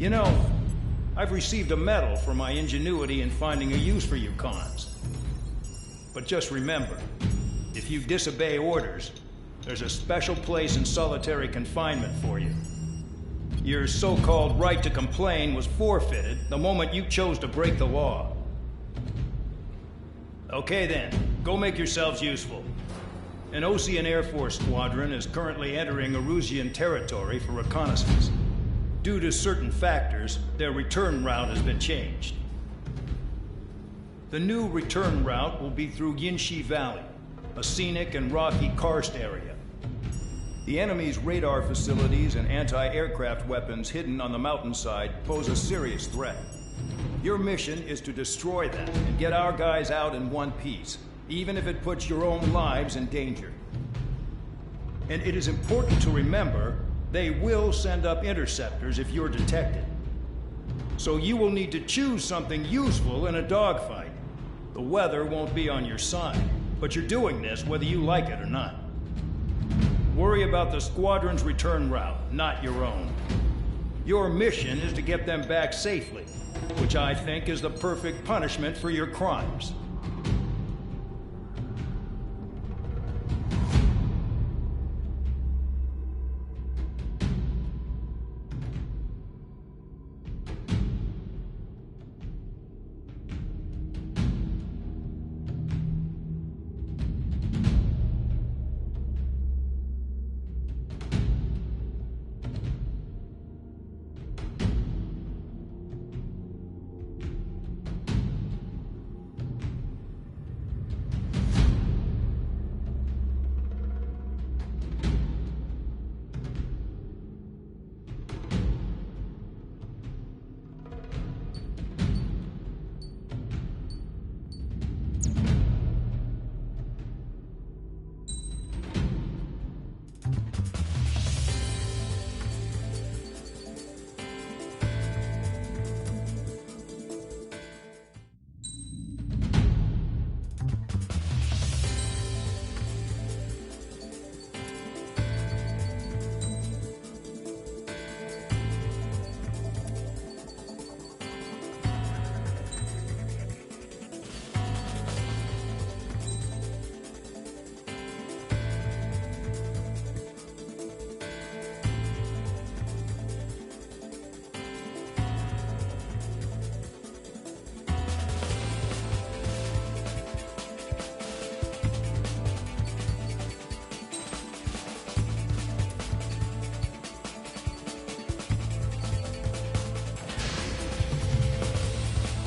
You know, I've received a medal for my ingenuity in finding a use for you cons. But just remember, if you disobey orders, there's a special place in solitary confinement for you. Your so-called right to complain was forfeited the moment you chose to break the law. Okay then, go make yourselves useful. An Osean Air Force squadron is currently entering Erusian territory for reconnaissance. Due to certain factors, their return route has been changed. The new return route will be through Yinshi Valley, a scenic and rocky karst area. The enemy's radar facilities and anti-aircraft weapons hidden on the mountainside pose a serious threat. Your mission is to destroy them and get our guys out in one piece, even if it puts your own lives in danger. And it is important to remember, they will send up interceptors if you're detected. So you will need to choose something useful in a dogfight. The weather won't be on your side, but you're doing this whether you like it or not. Worry about the squadron's return route, not your own. Your mission is to get them back safely, which I think is the perfect punishment for your crimes.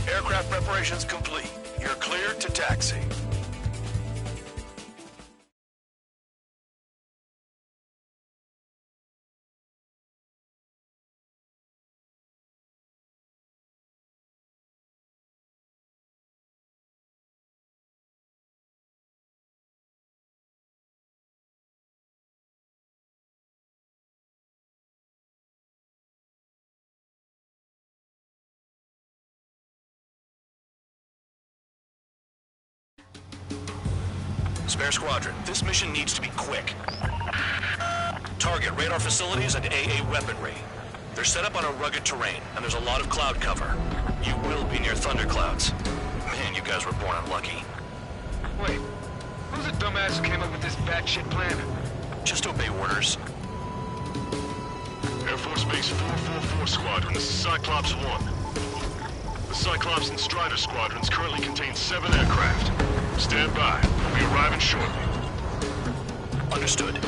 Aircraft preparations complete. You're cleared to taxi. Spare Squadron, this mission needs to be quick. Target radar facilities and AA weaponry. They're set up on a rugged terrain, and there's a lot of cloud cover. You will be near thunderclouds. Man, you guys were born unlucky. Wait, who's the dumbass who came up with this batshit plan? Just obey orders. Air Force Base 444 Squadron, this is Cyclops 1. The Cyclops and Strider squadrons currently contain 7 aircraft. Stand by. We'll be arriving shortly. Understood.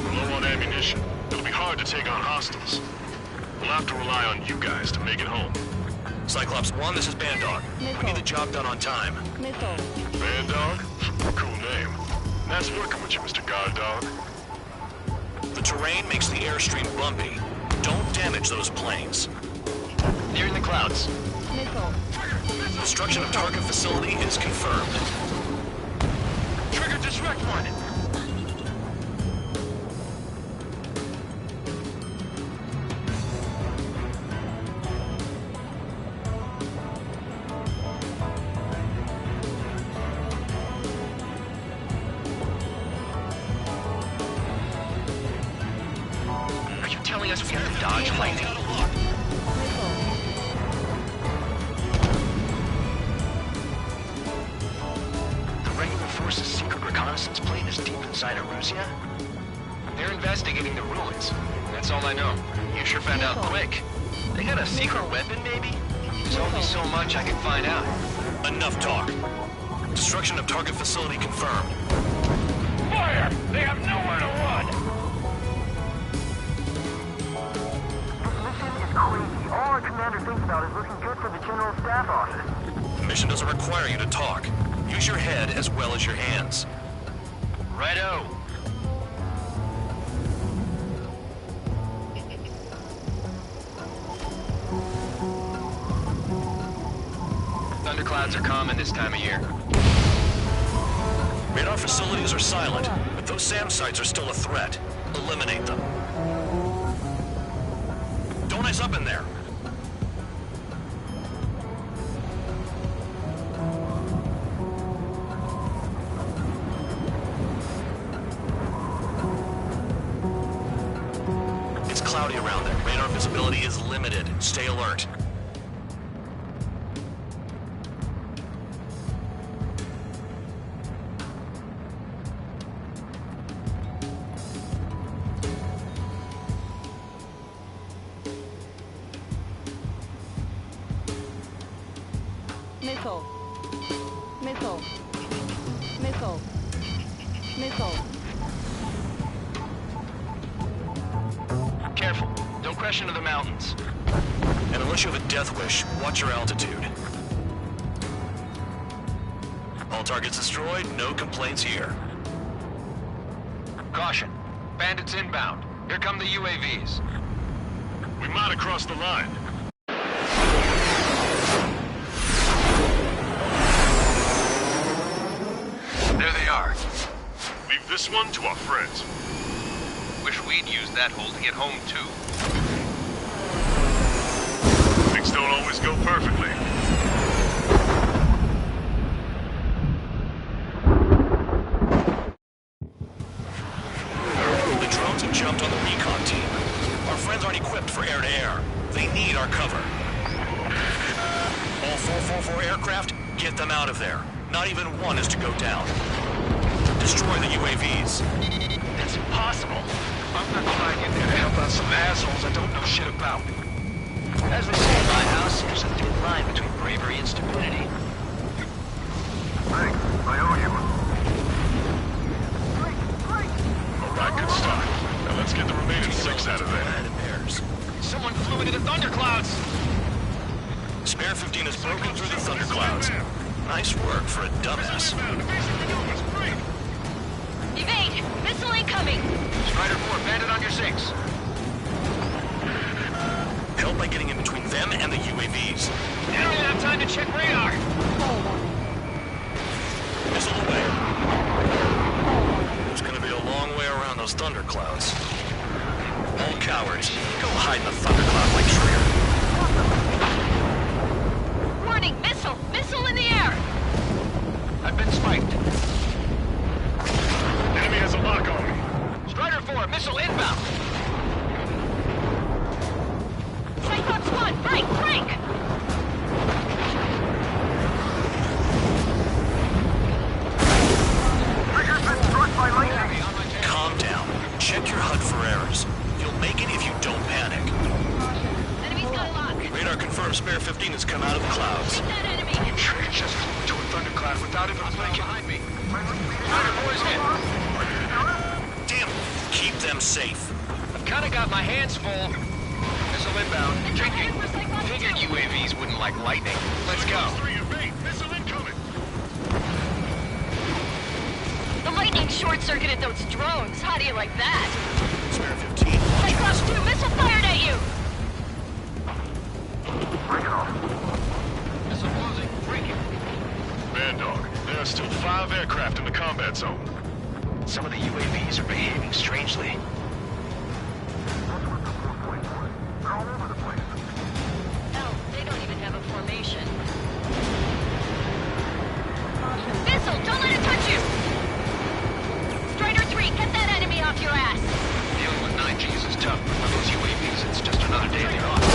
We're low on ammunition. It'll be hard to take on hostiles. We'll have to rely on you guys to make it home. Cyclops 1, this is Bandog. We need the job done on time. Bandog? Cool name. Nice working with you, Mr. Guard Dog. The terrain makes the airstream bumpy. Don't damage those planes. Nearing the clouds. Destruction of target facility is confirmed. Trigger disrect one. Are you telling us we have to dodge lightning? The regular force's secret reconnaissance plane is deep inside Erusia? They're investigating the ruins. That's all I know. You sure found out quick. They got a secret weapon, maybe? There's only so much I can find out. Enough talk. Destruction of target facility confirmed. Fire! They have nowhere to run! This mission is crazy. All our commander thinks about is looking good for the General Staff Office. The mission doesn't require you to talk. Use your head as well as your hands. Righto. Thunderclouds are common this time of year. Radar facilities are silent, but those SAM sites are still a threat. Eliminate them. Don't ice up in there. It's cloudy around there. Radar visibility is limited. Stay alert. Missile. Missile. Missile. Missile. Careful. Don't crash into the mountains. And unless you have a death wish, watch your altitude. All targets destroyed, no complaints here. Caution. Bandits inbound. Here come the UAVs. We might have crossed the line. There they are. Leave this one to our friends. Wish we'd used that hole to get home, too. Things don't always go perfectly. The drones have jumped on the recon team. Our friends aren't equipped for air-to-air. They need our cover. All 444 aircraft, get them out of there. Not even one is to go down. Destroy the UAVs. That's impossible. I'm not flying in there to help out some assholes I don't know shit about. As they say in my house, there's a thin line between bravery and stupidity. Thanks. I owe you. All right, good start. Now let's get the remaining 6 out of there. The bears. Someone flew into the thunderclouds! Spare 15 has broken through the thunderclouds. Nice work for a dumbass. Evade! Missile incoming! Strider 4, bandit on your 6. Help by getting in between them and the UAVs. They don't even have time to check radar! Missile away. It's gonna be a long way around those thunderclouds. All cowards, go hide in the thundercloud like Trigger. Warning! Missile! Missile in the air! I've been spiked. Enemy has a lock on me. Strider 4, missile inbound! Cyclops 1! Break! Break! Trigger's been struck by lightning. Calm down. Check your HUD for errors. You'll make it if you don't panic. Enemy's got a lock. Radar confirms Spare 15 has come out of the clouds. Take that enemy! Trigger just flew into a thundercloud without even blinking. Behind me. Strider 4's hit. Damn, keep them safe. I've kinda got my hands full. Missile inbound. Drinking. Figured UAVs wouldn't like lightning. Let's go. 3 evade. Missile incoming. The lightning short-circuited those drones. How do you like that? Spare 15, watch out. Cyclops 2! Missile fired at you! Break it off. Missile closing. Breaking. Man dog, there are still 5 aircraft in the combat zone. Some of the UAVs are behaving strangely. That's what the 4.1. They're all over the place. Hell, they don't even have a formation. Missile! Don't let it touch you! Strider 3, get that enemy off your ass! Dealing with 9Gs is tough, but with those UAVs, it's just another day in the office.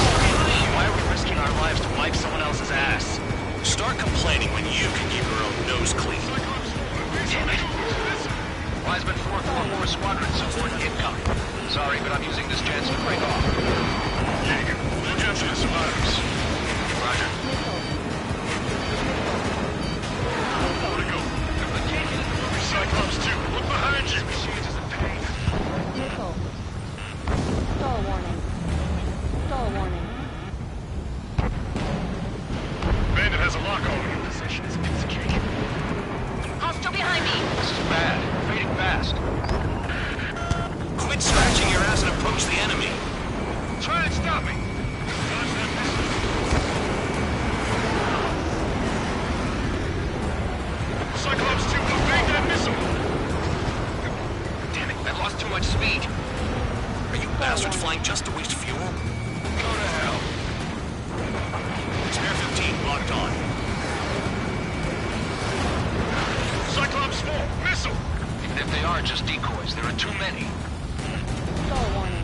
4 squadron support incoming. Sorry, but I'm using this chance to break off. Jaeger, look after the survivors. Roger. More to go. Cyclops 2, look behind you. Missile. Stall warning. Stall warning. Bandit has a lock on him. Position is insecure. Hostile behind me. This is bad. Fading fast. Quit scratching your ass and approach the enemy. Try and stop me. Cyclops 2, evade that missile. Damn it, I lost too much speed. Are you bastards flying just to waste fuel? Go to hell. Spare 15 locked on. Cyclops 4, missile. Even if they are just decoys, there are too many. Stall warning.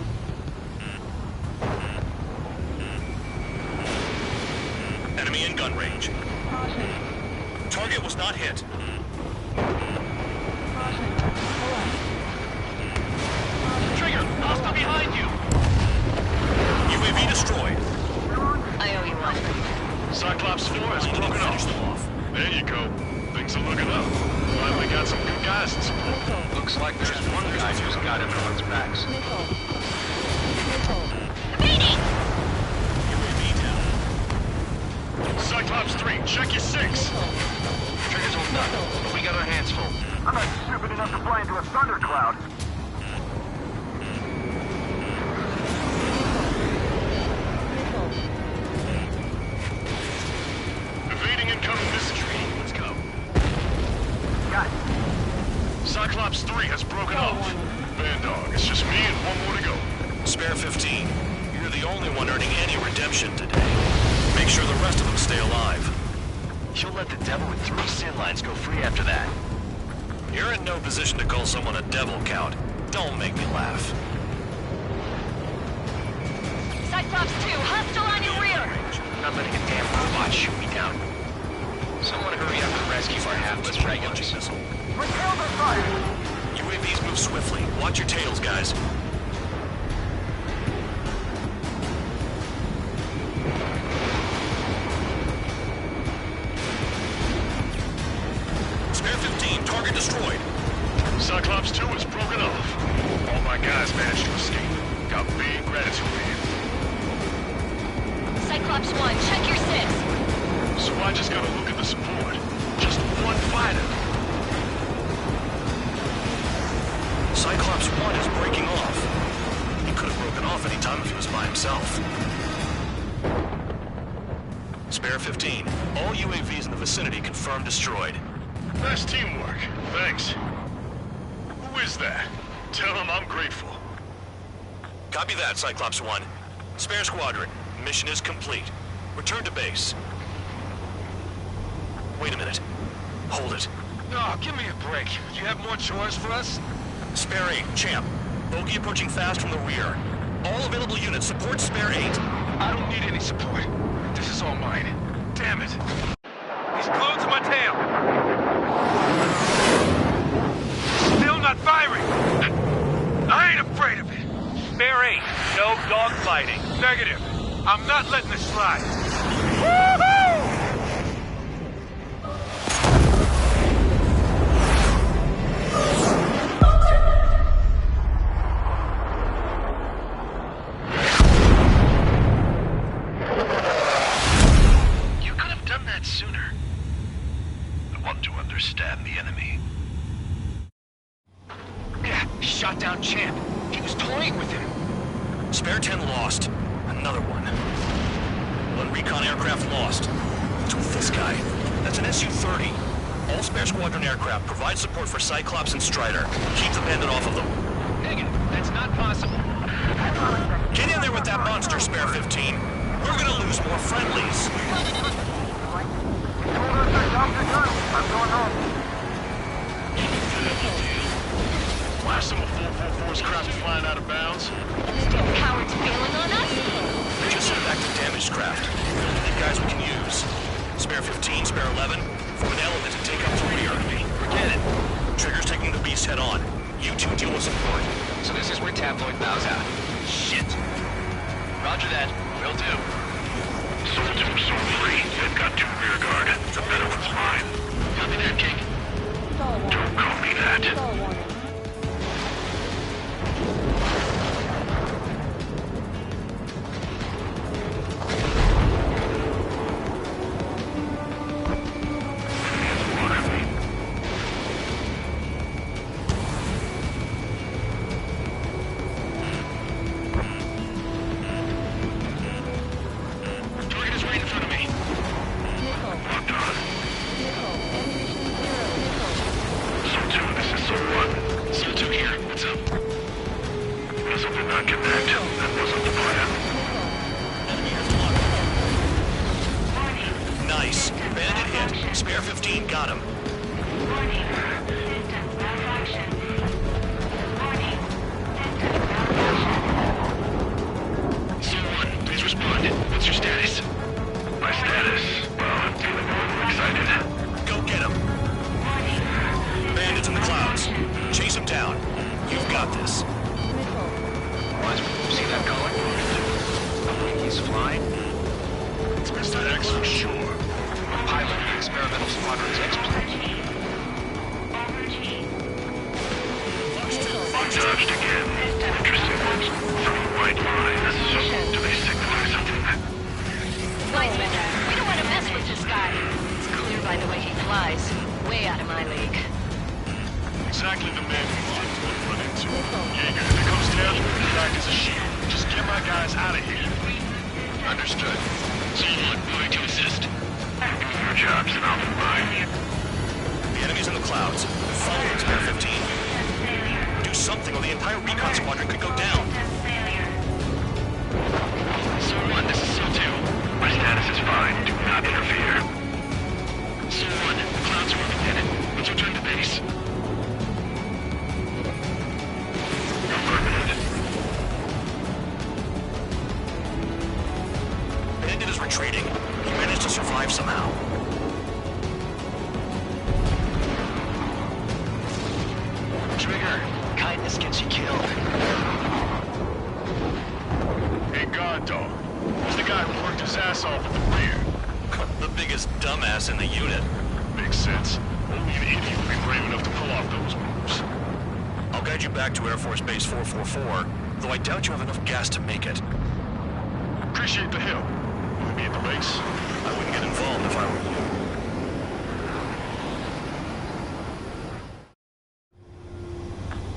Enemy in gun range. Caution. Target was not hit. Caution. Collect. Trigger, hostile behind you. UAV destroyed. I owe you one. Cyclops 4 has broken Finish off. them off. There you go. Things are looking up. Finally got some good guys in support. Missile. Looks like there's one guy who's got everyone's backs. Missile. Missile. Evading! UAV down. Cyclops 3, check your 6. Triggers will not, but we got our hands full. I'm not stupid enough to fly into a thundercloud. Missile. Evading incoming missile. Let's go. Got it. Cyclops 3 has broken Stall off. warning. Bandog, it's just me and one more to go. Spare 15. You're the only one earning any redemption today. Make sure the rest of them stay alive. You'll let the devil with 3 sin lines go free after that. You're in no position to call someone a devil, Count. Don't make me laugh. Cyclops 2, hostile on your rear! Not letting a damn robot shoot me down. Someone hurry up and rescue our half-less regulars. Missile. Repel the fire! UAVs move swiftly. Watch your tails, guys. Spare 15, target destroyed. Cyclops 2 has broken off. All my guys managed to escape. Got big gratitude for you. Cyclops 1, check your 6. So I just gotta look at the support. Just one fighter. Cyclops 1 is breaking off. He could have broken off any time if he was by himself. Spare 15. All UAVs in the vicinity confirmed destroyed. Nice teamwork. Thanks. Who is that? Tell him I'm grateful. Copy that, Cyclops 1. Spare squadron. Mission is complete. Return to base. Wait a minute. Hold it. Oh, give me a break. You have more chores for us? Spare 8, Champ. Bogey approaching fast from the rear. All available units support Spare 8. I don't need any support. This is all mine. Damn it. He's glued to my tail. Still not firing. I ain't afraid of it. Spare 8, no dogfighting. Negative. I'm not letting this slide. Woohoo! You could have done that sooner. I want to understand the enemy. Yeah, shot down Champ. He was toying with him. Spare 10 lost. Another one. One recon aircraft lost. What's with this guy? That's an Su-30. All Spare Squadron aircraft provide support for Cyclops and Strider. Keep the bandit off of them. Negative. That's not possible. Get in there with that monster, Spare 15. We're gonna lose more friendlies. Told us to drop the gun. I'm going home. Blast some of 444's craft flying out of bounds. Still cowards bailing on us? Just send back to damaged craft. The guys we can use. Spare 15, Spare 11. Form an element and take out the rear. Forget it. Trigger's taking the beast head on. You two deal with support. So this is where Tabloid bows out. Shit. Roger that. Will do. Soul 2, Soul 3. They've got 2 rear guard. The better one's mine. Copy that, King. It's all a warning. Don't call me that. It's all a warning. Target is right in front of me. Nickel. Nickel. Ammunition 0. Nickel. Soul 2, this is Soul 1. Soul 2 here. What's up? Missile did not connect. That wasn't the plan. Nice. Bandit hit. Spare 15 got him. Soul 1, please respond. What's your status? My status? Well, I'm feeling a little excited. Go get him. Bandits in the clouds. Chase him down. You've got this. Nickel. What? See that color? He's flying? It's Mr. X for sure. A pilot of the experimental squadron's X-plane. Dodged again. Interesting. Three white lines. Do they signify something? Linesman, we don't want to mess with this guy. It's clear by the way he flies. Way out of my league. Exactly the man we want to run into. Jaeger, if it comes down, you act as a shield. Just get my guys out of here. Understood. Soul 1, moving to assist. Give me your jobs and I'll do mine. The enemy's in the clouds. Follow Spare 15. Do something or the entire recon squadron could go down. Soul 1, this is Soul 2. My status is fine. Do not interfere. Soul 1, clouds are overhead. Let's return to base. Affirmative. Bandit is retreating. He managed to survive somehow. Trigger, kindness gets you killed. Hey, guard dog. Who's the guy who worked his ass off at the rear? The biggest dumbass in the unit. Makes sense. Only an idiot would be brave enough to pull off those moves. I'll guide you back to Air Force Base 444, though I doubt you have enough gas to make it. Appreciate the help. Will we be at the base? I wouldn't get involved if I were you.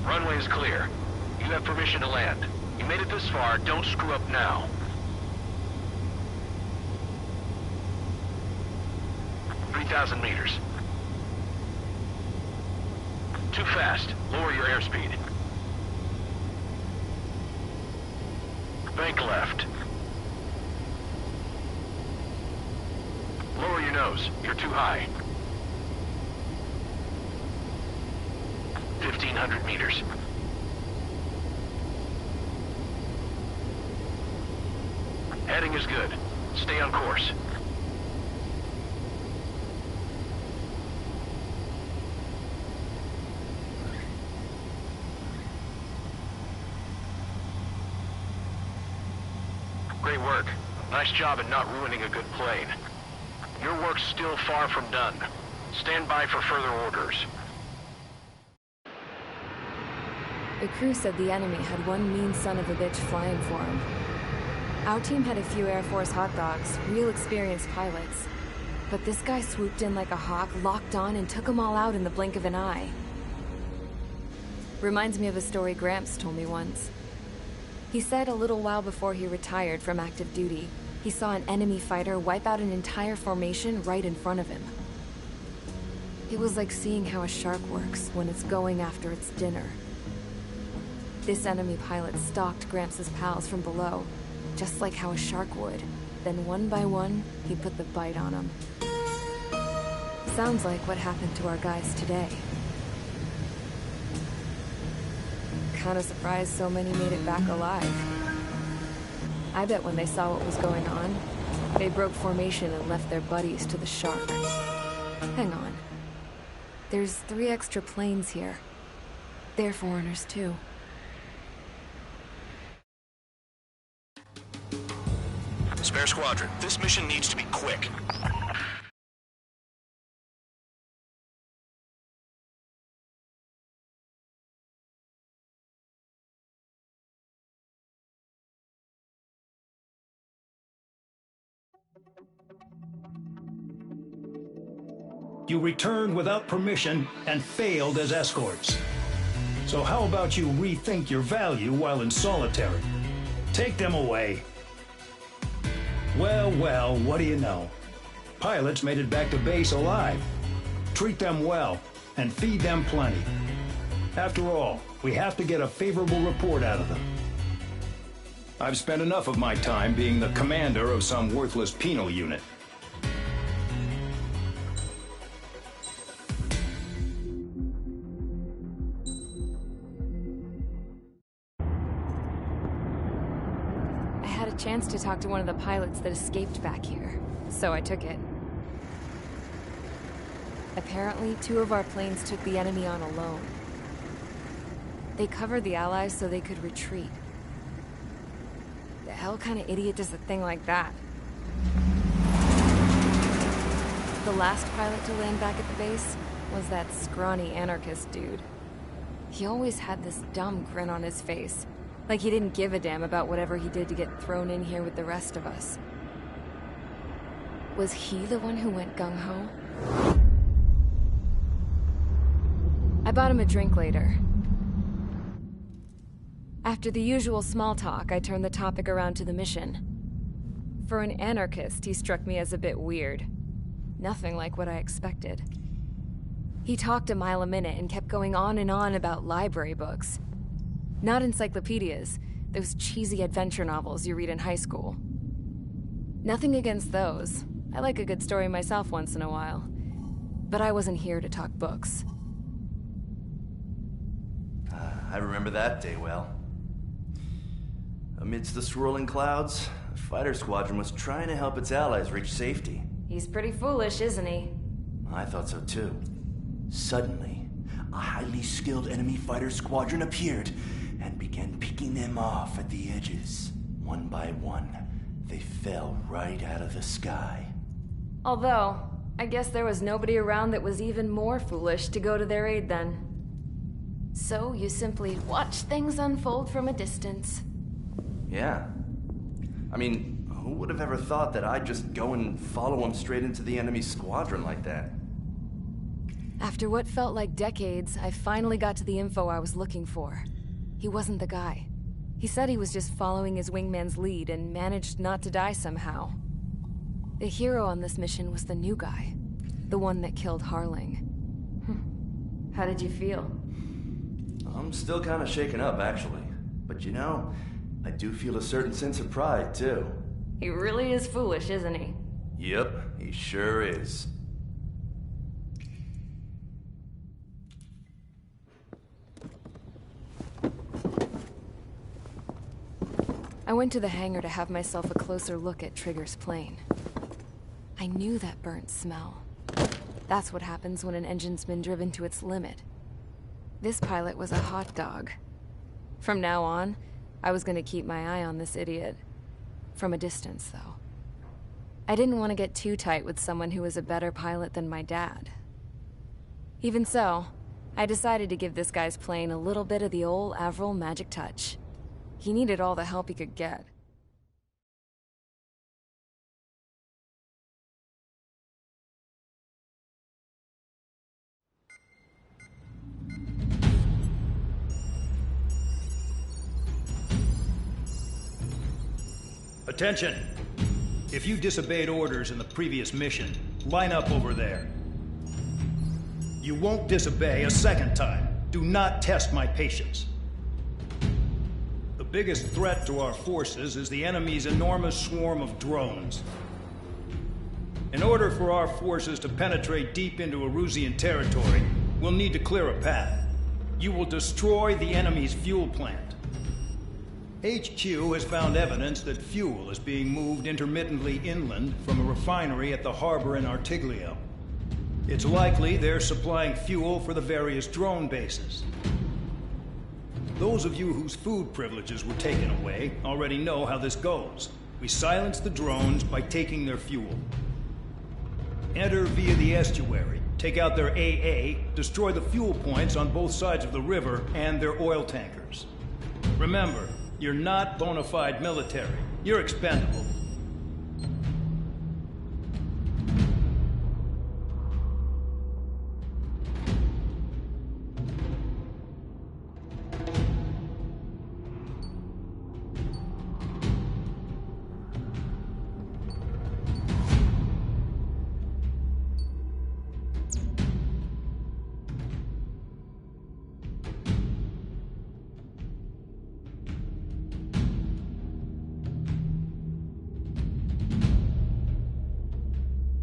Runway is clear. You have permission to land. You made it this far, don't screw up now. "3,000 meters. Too fast. Lower your airspeed. Bank left. Lower your nose. You're too high. 1,500 meters. Heading is good. Stay on course. Great work. Nice job in not ruining a good plane. Your work's still far from done. Stand by for further orders. The crew said the enemy had one mean son of a bitch flying for him. Our team had a few Air Force hot dogs, real experienced pilots. But this guy swooped in like a hawk, locked on, and took them all out in the blink of an eye. Reminds me of a story Gramps told me once. He said a little while before he retired from active duty, he saw an enemy fighter wipe out an entire formation right in front of him. It was like seeing how a shark works when it's going after its dinner. This enemy pilot stalked Gramps' pals from below, just like how a shark would. Then one by one, he put the bite on them. Sounds like what happened to our guys today. Kinda surprised so many made it back alive. I bet when they saw what was going on, they broke formation and left their buddies to the shark. Hang on. There's 3 extra planes here. They're foreigners too. Spare Squadron, this mission needs to be quick. You returned without permission and failed as escorts. So how about you rethink your value while in solitary? Take them away. Well, well, what do you know? Pilots made it back to base alive. Treat them well and feed them plenty. After all, we have to get a favorable report out of them. I've spent enough of my time being the commander of some worthless penal unit. I had a chance to talk to one of the pilots that escaped back here, so I took it. Apparently, 2 of our planes took the enemy on alone. They covered the Allies so they could retreat. The hell kind of idiot does a thing like that? The last pilot to land back at the base was that scrawny anarchist dude. He always had this dumb grin on his face, like he didn't give a damn about whatever he did to get thrown in here with the rest of us. Was he the one who went gung-ho? I bought him a drink later. After the usual small talk, I turned the topic around to the mission. For an anarchist, he struck me as a bit weird. Nothing like what I expected. He talked a mile a minute and kept going on and on about library books. Not encyclopedias, those cheesy adventure novels you read in high school. Nothing against those. I like a good story myself once in a while. But I wasn't here to talk books. I remember that day well. Amidst the swirling clouds, the fighter squadron was trying to help its allies reach safety. He's pretty foolish, isn't he? I thought so too. Suddenly, a highly skilled enemy fighter squadron appeared and began picking them off at the edges. One by one, they fell right out of the sky. Although, I guess there was nobody around that was even more foolish to go to their aid then. So you simply watch things unfold from a distance. Yeah. I mean, who would have ever thought that I'd just go and follow him straight into the enemy squadron like that? After what felt like decades, I finally got to the info I was looking for. He wasn't the guy. He said he was just following his wingman's lead and managed not to die somehow. The hero on this mission was the new guy. The one that killed Harling. How did you feel? I'm still kind of shaken up, actually. But you know, I do feel a certain sense of pride, too. He really is foolish, isn't he? Yep, he sure is. I went to the hangar to have myself a closer look at Trigger's plane. I knew that burnt smell. That's what happens when an engine's been driven to its limit. This pilot was a hot dog. From now on, I was gonna keep my eye on this idiot. From a distance, though. I didn't want to get too tight with someone who was a better pilot than my dad. Even so, I decided to give this guy's plane a little bit of the old Avril magic touch. He needed all the help he could get. Attention! If you disobeyed orders in the previous mission, line up over there. You won't disobey a second time. Do not test my patience. The biggest threat to our forces is the enemy's enormous swarm of drones. In order for our forces to penetrate deep into Erusian territory, we'll need to clear a path. You will destroy the enemy's fuel plant. HQ has found evidence that fuel is being moved intermittently inland from a refinery at the harbor in Artiglio. It's likely they're supplying fuel for the various drone bases. Those of you whose food privileges were taken away already know how this goes. We silence the drones by taking their fuel. Enter via the estuary, take out their AA, destroy the fuel points on both sides of the river and their oil tankers. Remember, you're not bona fide military. You're expendable.